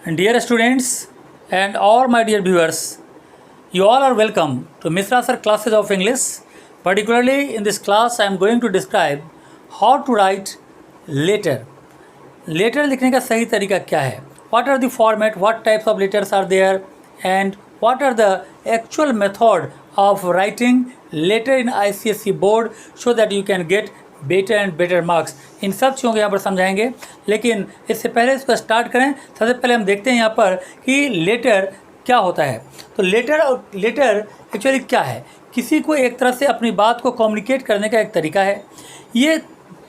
Dear students and all my dear viewers, you all are welcome to Mishra Sir classes of English. Particularly in this class, I am going to describe how to write letter. Letter लिखने का सही तरीका क्या है? What are the format? What types of letters are there? And what are the actual method of writing letter in ICSE board so that you can get better and better marks. इन सब चीज़ों को यहाँ पर समझाएंगे. लेकिन इससे पहले इसको स्टार्ट करें, सबसे पहले हम देखते हैं यहाँ पर कि लेटर क्या होता है. तो लेटर एक्चुअली क्या है? किसी को एक तरह से अपनी बात को कम्युनिकेट करने का एक तरीका है. ये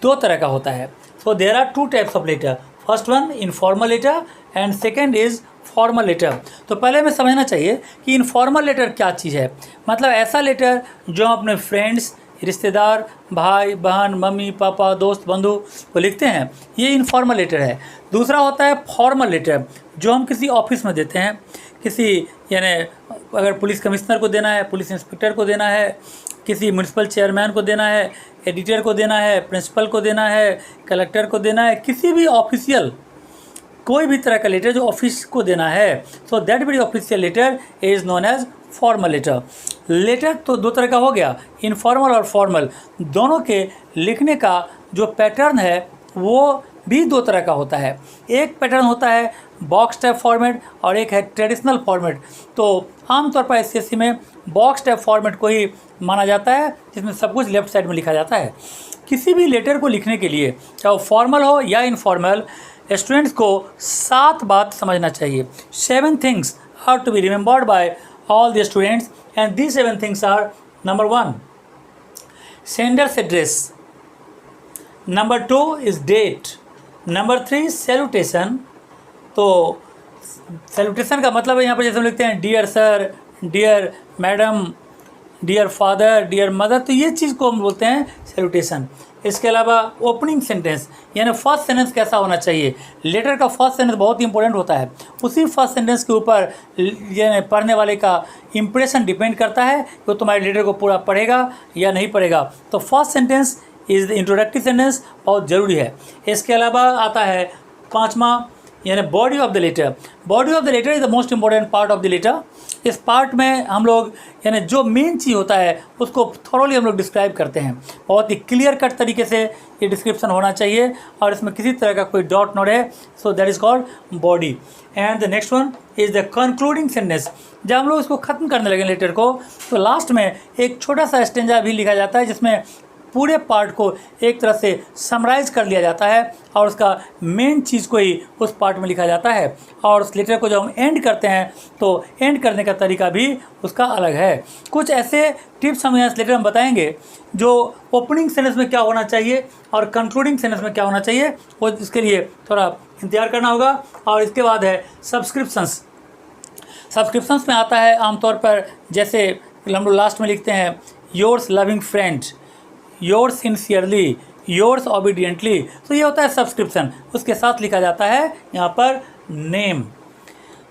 दो तरह का होता है. So there are two types of letter. First one informal letter and second is formal letter. तो पहले हमें समझना चाहिए कि इनफॉर्मल लेटर क्या चीज़ है. मतलब ऐसा लेटर जो हम अपने फ्रेंड्स, रिश्तेदार, भाई बहन, मम्मी पापा, दोस्त बंधु को लिखते हैं, ये इनफॉर्मल लेटर है. दूसरा होता है फॉर्मल लेटर जो हम किसी ऑफिस में देते हैं. किसी यानी अगर पुलिस कमिश्नर को देना है, पुलिस इंस्पेक्टर को देना है, किसी म्यूनसिपल चेयरमैन को देना है, एडिटर को देना है, प्रिंसिपल को देना है, कलेक्टर को देना है, किसी भी ऑफिशियल कोई भी तरह का लेटर जो ऑफिस को देना है, so that very official letter is known as formal letter. Letter तो दो तरह का हो गया, इनफॉर्मल और फॉर्मल. दोनों के लिखने का जो पैटर्न है वो भी दो तरह का होता है. एक पैटर्न होता है बॉक्स टाइप फॉर्मेट और एक है ट्रेडिशनल फॉर्मेट. तो आमतौर पर एसएससी में बॉक्स टाइप फॉर्मेट को ही माना जाता है, जिसमें सब कुछ लेफ्ट साइड में लिखा जाता है. किसी भी लेटर को लिखने के लिए चाहे वो फॉर्मल हो या इनफॉर्मल, स्टूडेंट्स को 7 बात समझना चाहिए. 7 things are to be remembered by all the students, and these 7 things are: number 1, sender's address; number 2 is date; number 3 salutation. तो salutation का मतलब है यहाँ पर जैसे हम लिखते हैं dear sir, dear madam, dear father, dear mother, तो ये चीज़ को हम बोलते हैं सैल्यूटेशन. इसके अलावा ओपनिंग सेंटेंस यानी फर्स्ट सेंटेंस कैसा होना चाहिए. लेटर का फर्स्ट सेंटेंस बहुत ही इंपॉर्टेंट होता है. उसी फर्स्ट सेंटेंस के ऊपर यानी पढ़ने वाले का इंप्रेशन डिपेंड करता है कि वो तुम्हारे लेटर को पूरा पढ़ेगा या नहीं पढ़ेगा. तो first sentence is the introductory sentence, बहुत ज़रूरी है. इसके अलावा आता है 5वां यानी body of the letter. Body of the letter is the most important part of the letter. इस पार्ट में हम लोग यानी जो मेन चीज़ होता है उसको थॉरोली हम लोग डिस्क्राइब करते हैं. बहुत ही क्लियर कट तरीके से ये डिस्क्रिप्शन होना चाहिए और इसमें किसी तरह का कोई डॉट न रहे. So that is called body. And the next one is the concluding sentence. जब हम लोग इसको ख़त्म करने लगे लेटर को, तो लास्ट में एक छोटा सा स्टेंजा भी लिखा जाता है जिसमें पूरे पार्ट को एक तरह से समराइज कर लिया जाता है और उसका मेन चीज़ को ही उस पार्ट में लिखा जाता है. और उस लेटर को जब हम एंड करते हैं तो एंड करने का तरीका भी उसका अलग है. कुछ ऐसे टिप्स हम इस लेटर में बताएंगे जो ओपनिंग सेंटेंस में क्या होना चाहिए और कंक्लूडिंग सेंटेंस में क्या होना चाहिए, वो इसके लिए थोड़ा इंतजार करना होगा. और इसके बाद है सब्सक्रिप्शंस. सब्सक्रिप्शंस में आता है आमतौर पर जैसे हम लोग लास्ट में लिखते हैं yours loving friend, yours sincerely, yours obediently. तो ये होता है सब्सक्रिप्शन. उसके साथ लिखा जाता है यहाँ पर नेम.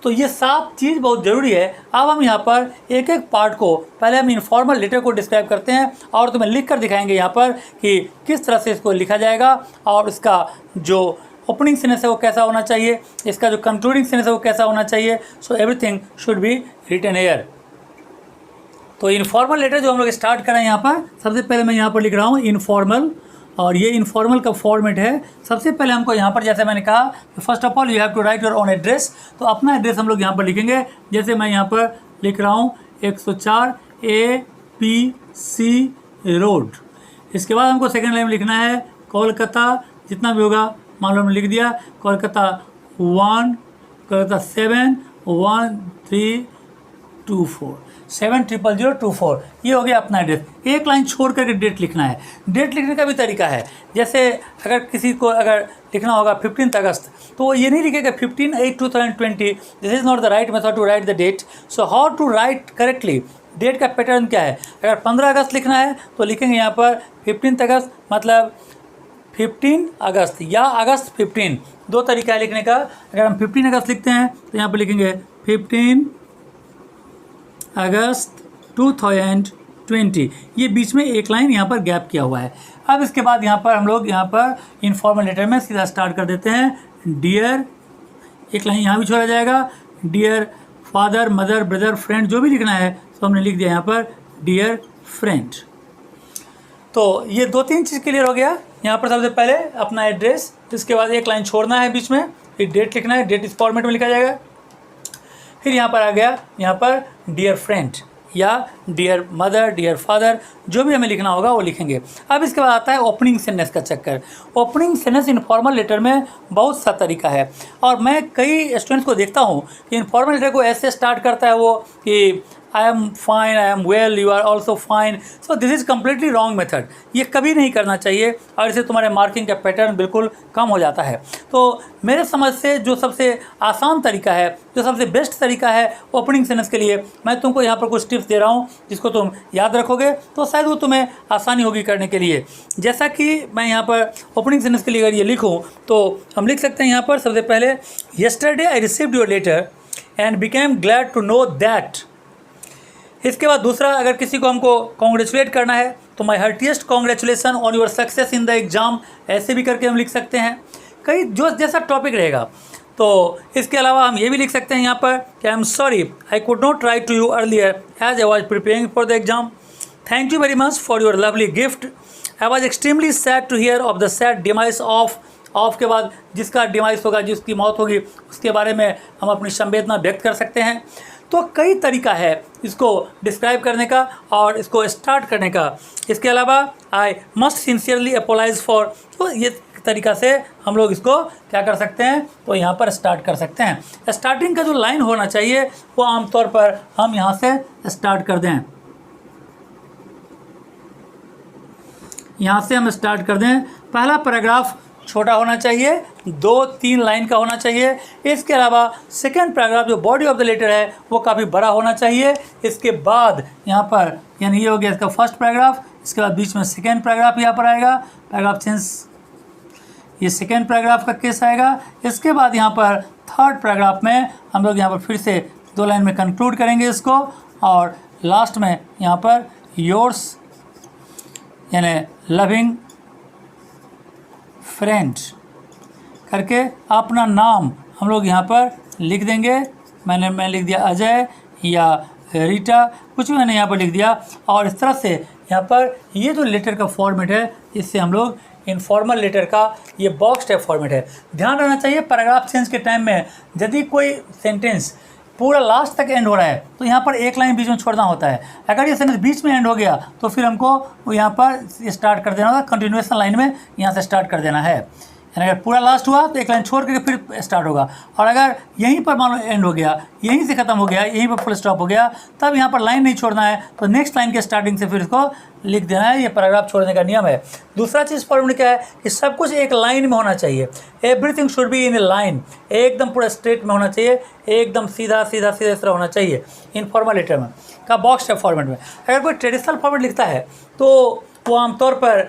तो ये 7 चीज़ बहुत ज़रूरी है. अब हम यहाँ पर एक एक पार्ट को पहले हम इनफॉर्मल लेटर को डिस्क्राइब करते हैं और तुम्हें लिख कर दिखाएंगे यहाँ पर कि किस तरह से इसको लिखा जाएगा और इसका जो ओपनिंग सेंटेंस है वो कैसा होना चाहिए, इसका जो कंक्लूडिंग सेंटेंस है वो कैसा होना चाहिए. So everything should be written here. तो इनफॉर्मल लेटर जो हम लोग स्टार्ट करें यहाँ पर, सबसे पहले मैं यहाँ पर लिख रहा हूँ इनफॉर्मल. और ये इनफॉर्मल का फॉर्मेट है. सबसे पहले हमको यहाँ पर जैसे मैंने कहा first of all you have to write your own address. तो अपना एड्रेस हम लोग यहाँ पर लिखेंगे. जैसे मैं यहाँ पर लिख रहा हूँ 104 APC रोड. इसके बाद हमको सेकेंड लाइन में लिखना है कोलकाता, जितना भी होगा मान लो हमने लिख दिया कोलकाता 1, कोलकाता 7 1 3 2 4 70024. ये हो गया अपना एड्रेस. एक लाइन छोड़ करके डेट लिखना है. डेट लिखने का भी तरीका है. जैसे अगर किसी को अगर लिखना होगा 15 अगस्त, तो वो ये नहीं लिखेगा 15/8/2020. This is not the right method to write the date. So how to write correctly. Date का पैटर्न क्या है. अगर 15 अगस्त लिखना है तो लिखेंगे यहाँ पर 15 अगस्त, मतलब 15 अगस्त या अगस्त 15. दो तरीका है लिखने का. अगर हम 15 अगस्त लिखते हैं तो यहाँ पर लिखेंगे 15 अगस्त 2020. ये बीच में एक लाइन यहाँ पर गैप किया हुआ है. अब इसके बाद यहाँ पर हम लोग यहाँ पर इनफॉर्मल लेटर में सीधा स्टार्ट कर देते हैं डियर एक लाइन यहाँ भी छोड़ा जाएगा, dear father mother brother friend जो भी लिखना है तो हमने लिख दिया यहाँ पर डियर फ्रेंड। तो ये 2-3 चीज़ क्लियर हो गया। यहाँ पर सबसे पहले अपना एड्रेस, इसके बाद एक लाइन छोड़ना है बीच में, फिर डेट लिखना है, डेट इस फॉर्मेट में लिखा जाएगा। फिर यहाँ पर आ गया यहाँ पर डियर फ्रेंड या डियर मदर डियर फादर, जो भी हमें लिखना होगा वो लिखेंगे। अब इसके बाद आता है ओपनिंग सेंटेंस का चक्कर। ओपनिंग सेंटेंस इनफॉर्मल लेटर में बहुत सा तरीका है, और मैं कई स्टूडेंट्स को देखता हूँ कि इनफॉर्मल लेटर को ऐसे स्टार्ट करता है वो कि I am fine, I am well, you are also fine. So this is completely wrong method. ये कभी नहीं करना चाहिए और इससे तुम्हारे मार्किंग का पैटर्न बिल्कुल कम हो जाता है। तो मेरे समझ से जो सबसे आसान तरीका है, जो सबसे बेस्ट तरीका है ओपनिंग सेंटेंस के लिए, मैं तुमको यहाँ पर कुछ टिप्स दे रहा हूँ जिसको तुम याद रखोगे तो शायद वो तुम्हें आसानी होगी करने के लिए। जैसा कि मैं यहाँ पर ओपनिंग सेंटेंस के लिए अगर ये लिखूँ तो हम लिख सकते हैं यहाँ पर सबसे पहले, yesterday I received your letter and became glad to know that. इसके बाद दूसरा, अगर किसी को हमको कॉन्ग्रेचुलेट करना है तो my heartiest congratulation on your success in the exam, ऐसे भी करके हम लिख सकते हैं। कई जो जैसा टॉपिक रहेगा। तो इसके अलावा हम ये भी लिख सकते हैं यहाँ पर कि I am sorry I could not write to you earlier as I was preparing for the exam. Thank you very much for your lovely gift. I was extremely sad to hear of the sad demise of के बाद जिसका demise होगा, जिसकी मौत होगी, उसके बारे में हम अपनी संवेदना व्यक्त कर सकते हैं। तो कई तरीका है इसको डिस्क्राइब करने का और इसको स्टार्ट करने का। इसके अलावा I must sincerely apologise for, तो ये तरीका से हम लोग इसको क्या कर सकते हैं, तो यहाँ पर स्टार्ट कर सकते हैं। स्टार्टिंग का जो लाइन होना चाहिए वो आमतौर पर हम यहाँ से स्टार्ट कर दें, यहाँ से हम स्टार्ट कर दें। पहला पैराग्राफ छोटा होना चाहिए, 2-3 लाइन का होना चाहिए। इसके अलावा सेकेंड पैराग्राफ जो बॉडी ऑफ द लेटर है वो काफ़ी बड़ा होना चाहिए। इसके बाद यहाँ पर यानी ये हो गया इसका फर्स्ट पैराग्राफ, इसके बाद बीच में सेकेंड पैराग्राफ यहाँ पर आएगा, पैराग्राफ चेंज, ये सेकेंड पैराग्राफ का केस आएगा। इसके बाद यहाँ पर थर्ड पैराग्राफ में हम लोग यहाँ पर फिर से 2 लाइन में कंक्लूड करेंगे इसको, और लास्ट में यहाँ पर योर्स यानी लविंग फ्रेंड करके अपना नाम हम लोग यहाँ पर लिख देंगे। मैं लिख दिया अजय या रीटा, कुछ भी मैंने यहाँ पर लिख दिया। और इस तरह से यहाँ पर ये जो लेटर का फॉर्मेट है, इससे हम लोग इनफॉर्मल लेटर का ये बॉक्स टाइप फॉर्मेट है। ध्यान रखना चाहिए पैराग्राफ चेंज के टाइम में यदि कोई सेंटेंस पूरा लास्ट तक एंड हो रहा है तो यहाँ पर एक लाइन बीच में छोड़ना होता है। अगर ये सेंटेंस बीच में एंड हो गया तो फिर हमको यहाँ पर स्टार्ट कर देना होगा, कंटिन्यूएशन लाइन में यहाँ से स्टार्ट कर देना है। यानी अगर पूरा लास्ट हुआ तो एक लाइन छोड़ करके फिर स्टार्ट होगा, और अगर यहीं पर मान लो एंड हो गया, यहीं से ख़त्म हो गया, यहीं पर फुल स्टॉप हो गया, तब यहाँ पर लाइन नहीं छोड़ना है, तो नेक्स्ट लाइन के स्टार्टिंग से फिर इसको लिख देना है। ये पैराग्राफ छोड़ने का नियम है। दूसरा चीज़ फॉर्मूला क्या है कि सब कुछ एक लाइन में होना चाहिए। Everything should be in A line, एकदम पूरा स्ट्रेट में होना चाहिए, एकदम सीधा सीधा सीधा इस तरह होना चाहिए इनफॉर्मल लेटर में का बॉक्स टाइप फॉर्मेट में। अगर कोई ट्रेडिशनल फॉर्मेट लिखता है तो वो आमतौर पर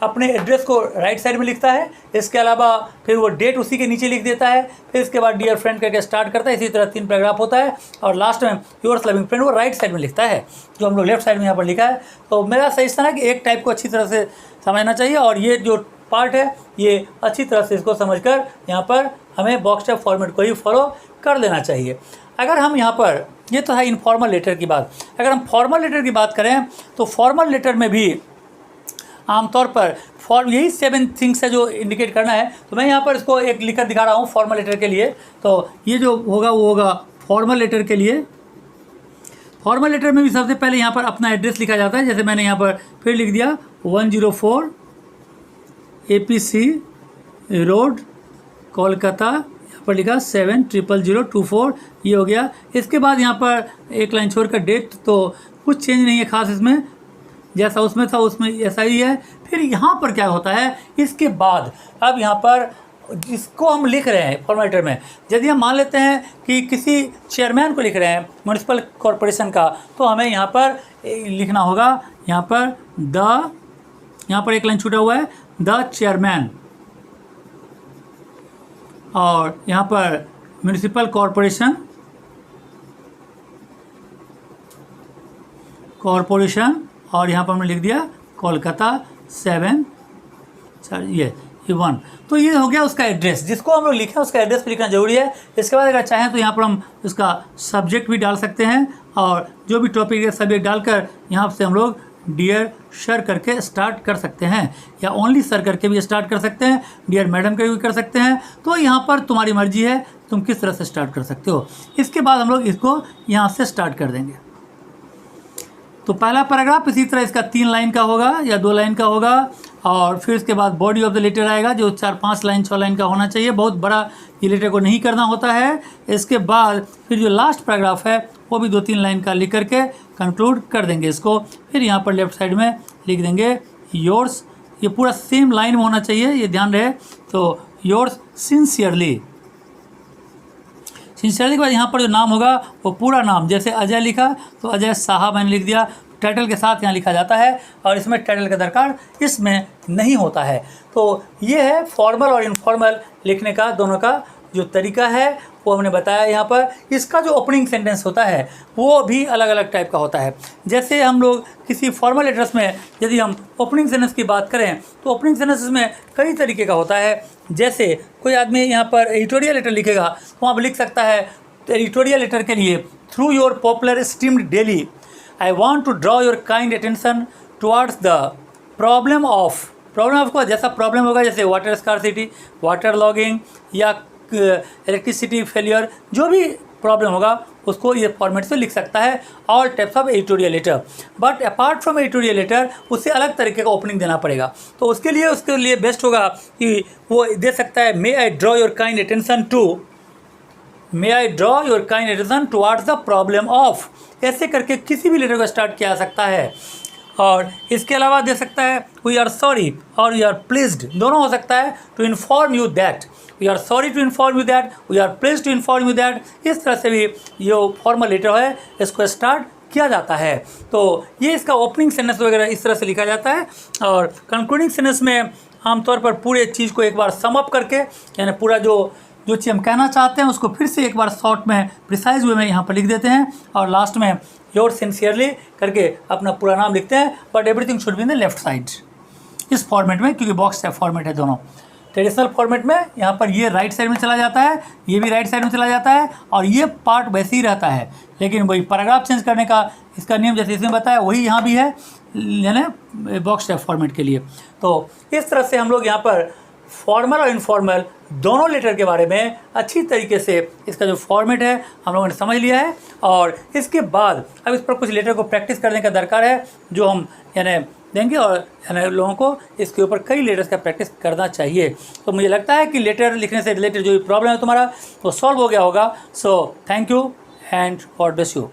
अपने एड्रेस को राइट साइड में लिखता है। इसके अलावा फिर वो डेट उसी के नीचे लिख देता है, फिर इसके बाद डियर फ्रेंड करके स्टार्ट करता है। इसी तरह 3 पैराग्राफ होता है, और लास्ट में योर्स लविंग फ्रेंड वो राइट साइड में लिखता है, जो हम लोग लेफ्ट साइड में यहाँ पर लिखा है। तो मेरा सजेशन है कि एक टाइप को अच्छी तरह से समझना चाहिए, और ये जो पार्ट है ये अच्छी तरह से इसको समझकर यहाँ पर हमें बॉक्स टाइप फॉर्मेट को ही फॉलो कर लेना चाहिए। अगर हम यहाँ पर, ये तो है इनफॉर्मल लेटर की बात, अगर हम फॉर्मल लेटर की बात करें तो फॉर्मल लेटर में भी आमतौर पर यही 7 थिंग्स है जो इंडिकेट करना है। तो मैं यहाँ पर इसको एक लिखकर दिखा रहा हूँ फॉर्मल लेटर के लिए। तो ये जो होगा वो होगा फॉर्मल लेटर के लिए। फॉर्मल लेटर में भी सबसे पहले यहाँ पर अपना एड्रेस लिखा जाता है, जैसे मैंने यहाँ पर फिर लिख दिया 104 APC रोड कोलकाता, यहाँ पर लिखा 700024, ये हो गया। इसके बाद यहाँ पर एक लाइन छोड़कर डेट, तो कुछ चेंज नहीं है खास इसमें, जैसा उसमें था उसमें ऐसा ही है। फिर यहाँ पर क्या होता है, इसके बाद अब यहाँ पर जिसको हम लिख रहे हैं फॉर्मल लेटर में, यदि हम मान लेते हैं कि किसी चेयरमैन को लिख रहे हैं म्यूनिसिपल कॉरपोरेशन का, तो हमें यहाँ पर लिखना होगा, यहाँ पर यहाँ पर एक लाइन छूटा हुआ है, द चेयरमैन, और यहाँ पर म्यूनिसिपल कॉरपोरेशन और यहाँ पर हमने लिख दिया कोलकाता 7, ये 1। तो ये हो गया उसका एड्रेस, जिसको हम लोग लिखें उसका एड्रेस भी लिखना जरूरी है। इसके बाद अगर चाहें तो यहाँ पर हम उसका सब्जेक्ट भी डाल सकते हैं, और जो भी टॉपिक है सब्जेक्ट डालकर यहाँ से हम लोग डियर सर करके स्टार्ट कर सकते हैं, या ओनली सर करके भी स्टार्ट कर सकते हैं, डियर मैडम करके भी कर सकते हैं। तो यहाँ पर तुम्हारी मर्जी है, तुम किस तरह से स्टार्ट कर सकते हो। इसके बाद हम लोग इसको यहाँ से स्टार्ट कर देंगे। तो पहला पैराग्राफ इसी तरह इसका 3 लाइन का होगा या 2 लाइन का होगा, और फिर इसके बाद बॉडी ऑफ द लेटर आएगा जो 4-5 लाइन 6 लाइन का होना चाहिए, बहुत बड़ा ये लेटर को नहीं करना होता है। इसके बाद फिर जो लास्ट पैराग्राफ है वो भी 2-3 लाइन का लिख करके कंक्लूड कर देंगे इसको। फिर यहाँ पर लेफ्ट साइड में लिख देंगे योर्स, ये पूरा सेम लाइन में होना चाहिए, ये ध्यान रहे। तो योर्स सिंसियरली, सिंसियरली के बाद यहाँ पर जो नाम होगा वो पूरा नाम, जैसे अजय लिखा तो अजय साहब मैंने लिख दिया, टाइटल के साथ यहाँ लिखा जाता है, और इसमें टाइटल का दरकार इसमें नहीं होता है। तो ये है फॉर्मल और इनफॉर्मल लिखने का दोनों का जो तरीका है वो हमने बताया यहाँ पर। इसका जो ओपनिंग सेंटेंस होता है वो भी अलग अलग टाइप का होता है। जैसे हम लोग किसी फॉर्मल लेटर्स में यदि हम ओपनिंग सेंटेंस की बात करें तो ओपनिंग सेंटेंस में कई तरीके का होता है। जैसे कोई आदमी यहाँ पर एडिटोरियल लेटर लिखेगा तो वहाँ पर लिख सकता है एडिटोरियल लेटर के लिए, through your popular esteemed daily I want to draw your kind attention towards the problem of को जैसा प्रॉब्लम होगा, जैसे वाटर स्कार्सिटी, वाटर लॉगिंग या इलेक्ट्रिसिटी फेलियर, जो भी प्रॉब्लम होगा उसको ये फॉर्मेट से लिख सकता है। All types of editorial letter, but apart from editorial letter उससे अलग तरीके का ओपनिंग देना पड़ेगा। तो उसके लिए बेस्ट होगा कि वो दे सकता है may I draw your kind attention towards the problem of, ऐसे करके किसी भी लेटर को स्टार्ट किया जा सकता है। और इसके अलावा दे सकता है वी आर सॉरी और वी आर प्लीज्ड, दोनों हो सकता है। To inform you that, we are sorry to inform you that, we are pleased to inform you that, इस तरह से भी जो फॉर्मल लेटर है इसको स्टार्ट किया जाता है। तो ये इसका ओपनिंग सेंटेंस वगैरह इस तरह से लिखा जाता है। और कंक्लूडिंग सेंटेंस में आमतौर पर पूरे चीज़ को एक बार सम अप करके, यानी पूरा जो चीज़ हम कहना चाहते हैं उसको फिर से एक बार शॉर्ट में प्रिसाइज वे में यहाँ पर लिख देते हैं, और लास्ट में योर सिंसियरली करके अपना पूरा नाम लिखते हैं। But everything should be in the left side, इस फॉर्मेट में, क्योंकि बॉक्स टाइप फॉर्मेट है दोनों। ट्रेडिशनल फॉर्मेट में यहाँ पर ये राइट साइड में चला जाता है, ये भी राइट साइड में चला जाता है, और ये पार्ट वैसे ही रहता है। लेकिन वही पैराग्राफ चेंज करने का इसका नियम जैसे इसमें बताया वही यहाँ भी है, यानी बॉक्स टाइप फॉर्मेट के लिए। तो इस तरह से हम लोग यहाँ पर फॉर्मल और इनफॉर्मल दोनों लेटर के बारे में अच्छी तरीके से इसका जो फॉर्मेट है हम लोगों ने समझ लिया है। और इसके बाद अब इस पर कुछ लेटर को प्रैक्टिस करने का दरकार है, जो हम यानी देंगे, और यानी लोगों को इसके ऊपर कई लेटर्स का प्रैक्टिस करना चाहिए। तो मुझे लगता है कि लेटर लिखने से रिलेटेड जो भी प्रॉब्लम है तुम्हारा वो सॉल्व हो गया होगा। So thank you and God bless you.